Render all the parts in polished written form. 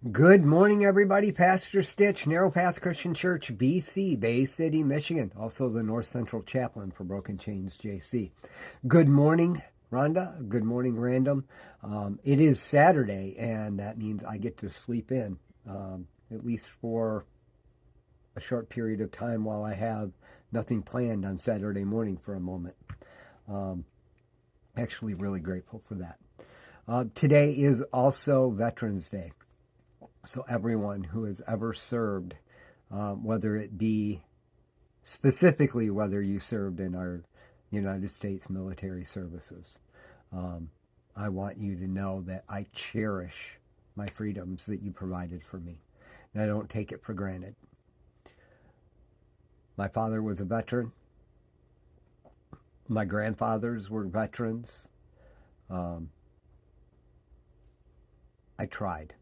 Good morning, everybody. Pastor Stitch, Narrow Path Christian Church, BC, Bay City, Michigan. Also the North Central Chaplain for Broken Chains, JC. Good morning, Rhonda. Good morning, Random. It is Saturday, and that means I get to sleep in, at least for a short period of time while I have nothing planned on Saturday morning for a moment. Actually, really grateful for that. Today is also Veterans Day. So everyone who has ever served, whether it be specifically whether you served in our United States military services, I want you to know that I cherish my freedoms that you provided for me, and I don't take it for granted. My father was a veteran. My grandfathers were veterans. I tried.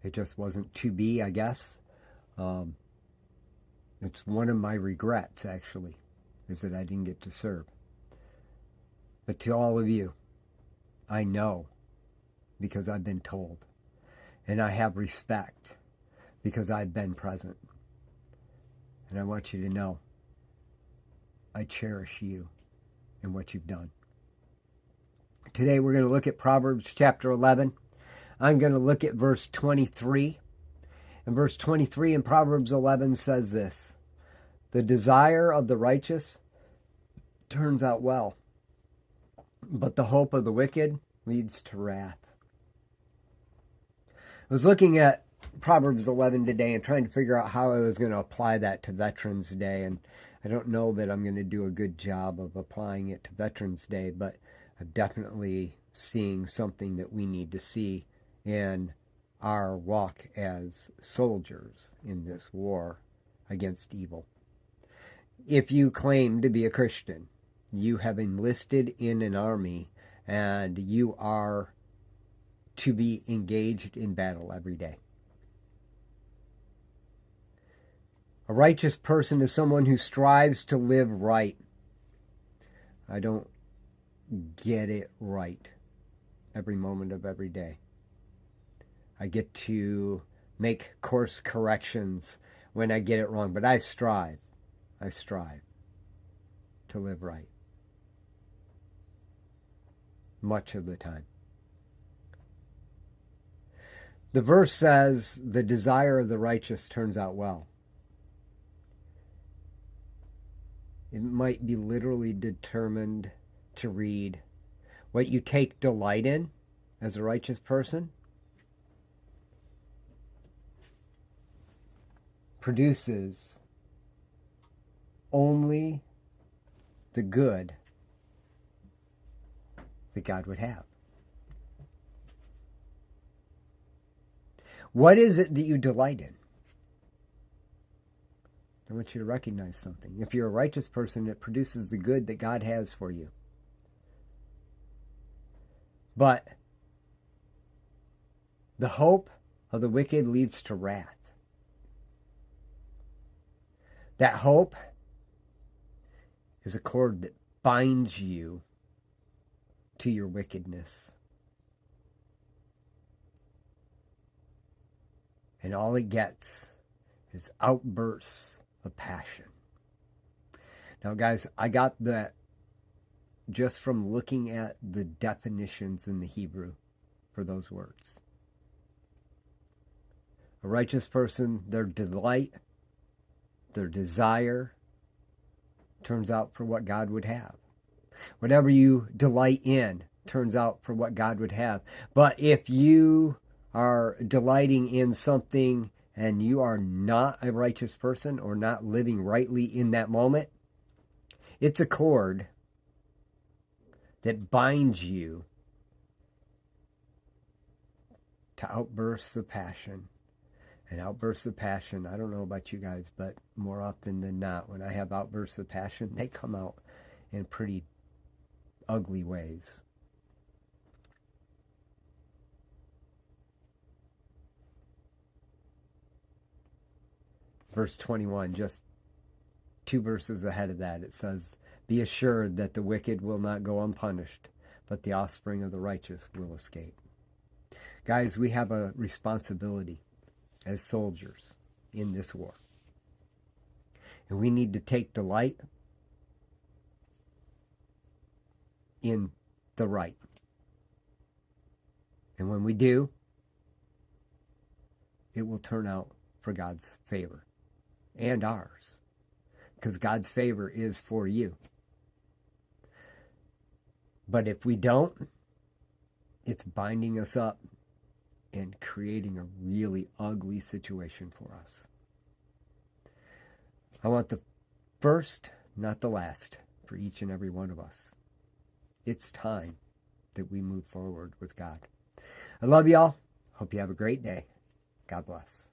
It just wasn't to be, I guess. It's one of my regrets, actually, is that I didn't get to serve. But to all of you, I know because I've been told. And I have respect because I've been present. And I want you to know I cherish you and what you've done. Today we're going to look at Proverbs chapter 11. I'm going to look at verse 23. And verse 23 in Proverbs 11 says this: "The desire of the righteous turns out well, but the hope of the wicked leads to wrath." I was looking at Proverbs 11 today and trying to figure out how I was going to apply that to Veterans Day. And I don't know that I'm going to do a good job of applying it to Veterans Day, but I'm definitely seeing something that we need to see in our walk as soldiers in this war against evil. If you claim to be a Christian, you have enlisted in an army and you are to be engaged in battle every day. A righteous person is someone who strives to live right. I don't get it right every moment of every day. I get to make course corrections when I get it wrong, but I strive to live right much of the time. The verse says, "The desire of the righteous turns out well." It might be literally determined to read, "What you take delight in as a righteous person produces only the good that God would have." What is it that you delight in? I want you to recognize something. If you're a righteous person, it produces the good that God has for you. But the hope of the wicked leads to wrath. That hope is a cord that binds you to your wickedness. And all it gets is outbursts of passion. Now, guys, I got that just from looking at the definitions in the Hebrew for those words. A righteous person, their delight, their desire turns out for what God would have. Whatever you delight in turns out for what God would have. But if you are delighting in something and you are not a righteous person or not living rightly in that moment, it's a cord that binds you to outbursts of passion. And outbursts of passion, I don't know about you guys, but more often than not, when I have outbursts of passion, they come out in pretty ugly ways. Verse 21, just 2 verses ahead of that, it says, "Be assured that the wicked will not go unpunished, but the offspring of the righteous will escape." Guys, we have a responsibility as soldiers in this war. And we need to take delight in the right. And when we do, it will turn out for God's favor and ours. Because God's favor is for you. But if we don't, it's binding us up and creating a really ugly situation for us. I want the first, not the last, for each and every one of us. It's time that we move forward with God. I love y'all. Hope you have a great day. God bless.